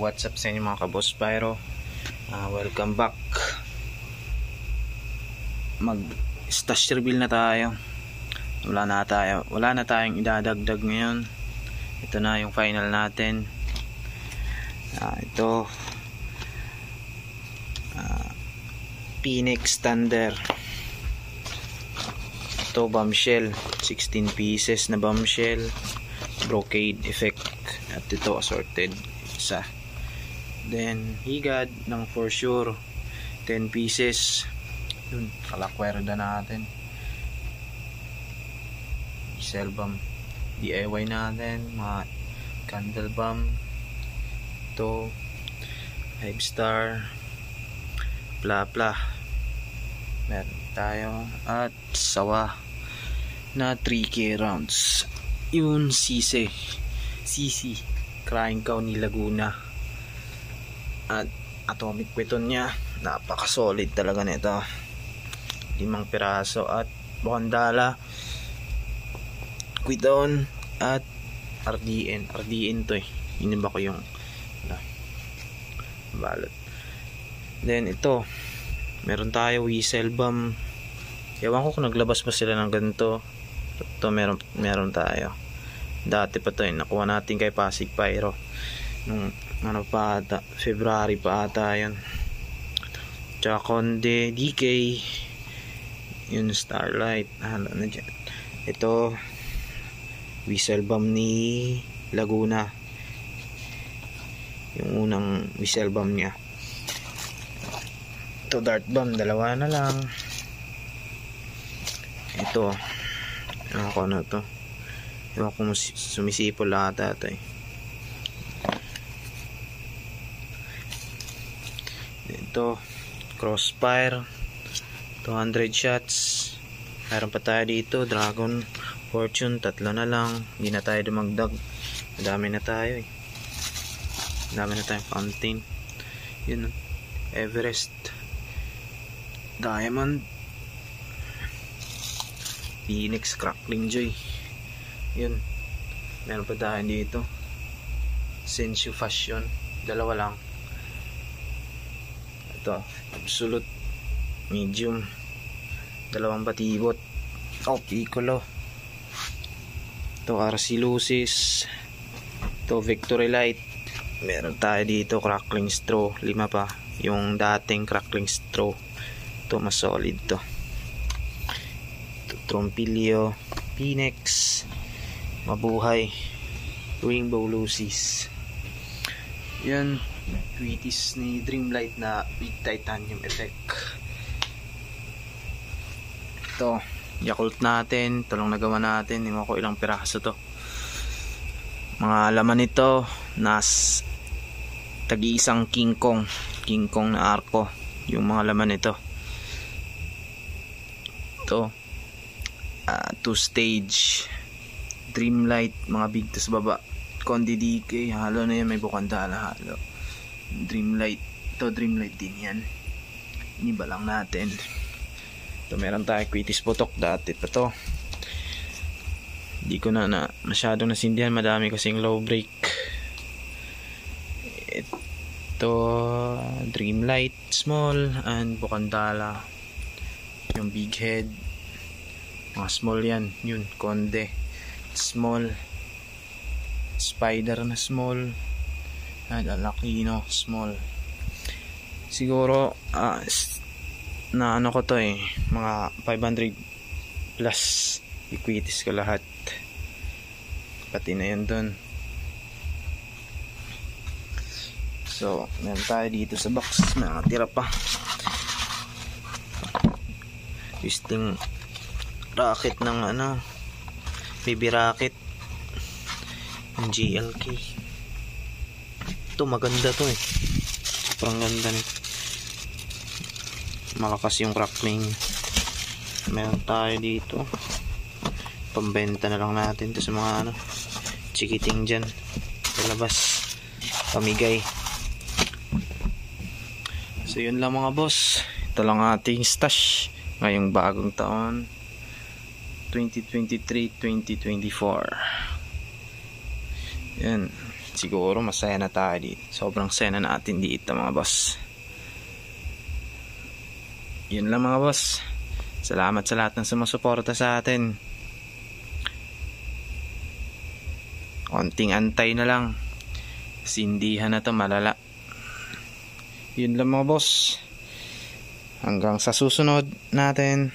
What's up sa inyo mga ka-Boss Pyro? Welcome back. Mag-stash reveal na tayo. Wala na tayong idadagdag ngayon. Ito na yung final natin. Ito Phoenix Thunder. Ito bombshell, 16 pieces na bombshell, brocade effect, at ito assorted isa. Then higad ng for sure 10 pieces. Yun, kalakwerda natin. Cell bomb DIY natin, mga candle bomb. Ito 5 star bla bla. Meron tayo at sawa na 3K rounds. Yun CC Crying Cow ni Laguna. At atomic weapon niya, napaka solid talaga nito. 5 piraso at Bondala, Quidon at RDN to eh. Iniba ko yung balot. Then ito, meron tayo whistle bomb. Ewan ko kung naglabas pa sila ng ganito. Ito meron tayo. Dati pa to eh, nakuha natin kay Pasig Pyro nung ano pa ata, February pa ata yun. Tsaka Conde DK, yun Starlight, ano na dyan. Ito whistle bomb ni Laguna, yung unang whistle bomb niya. Ito dart bomb, dalawa na lang. Ito ako na to, ewan ko sumisipol ata ito eh. Ito crossfire, 200 shots. Meron pa tayo dito Dragon Fortune, 3 na lang. Hindi na tayo dumagdag, madami na tayo eh. Madami na tayong fountain. Yun, Everest Diamond, Phoenix Crackling Joy. Yun, meron pa tayo dito Sensu Fashion, 2 lang. Ito Absolute Medium, 2 batibot. Piccolo. Ito RC Lucis. Ito Victory Light. Meron tayo dito Crackling Straw, 5 pa. Yung dating Crackling Straw, ito mas solid to. Ito Trompilio, Phoenix, Mabuhay, Rainbow Lucis. Yan, Tweeties ni Dreamlight na big titanium effect. Ito Yakult natin, ito lang nagawa natin. Hindi ko ilang piraso to. Mga laman nito tagi-isang King Kong na arko yung mga laman nito. Ito 2 stage Dreamlight, mga big to sa baba. Conde DK, halo na yan, may Bukandala halo. Dreamlight, ito Dreamlight din yan. Iniba lang natin. Ito meron tayo Quitis Putok, dati pa to. Hindi ko na masyadong nasindihan, madami kasing low break. Ito Dreamlight small and Bukandala, yung big head, mga small yan. Yun Conde small, Spider na small, and Alakino small. Siguro na ano ko to eh, mga 500 plus equities ko lahat, pati na yun dun. So meron tayo dito sa box, may nakatira pa. Twisting racket ng baby racket ng GLK. Ito maganda to eh, sobrang ganda nito, malakas yung crackling. Meron tayo dito, pambenta na lang natin to sa mga chikiting dyan sa labas, pamigay. So yun lang mga boss, ito lang ating stash ngayong bagong taon 2023-2024. Yan. siguro masaya na tayo dito. Sobrang saya na natin dito mga boss. Yun lang mga boss. Salamat sa lahat ng sumusuporta sa atin. Konting antay na lang. Sindihan na to malala. Yun lang mga boss. Hanggang sa susunod natin.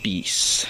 Peace.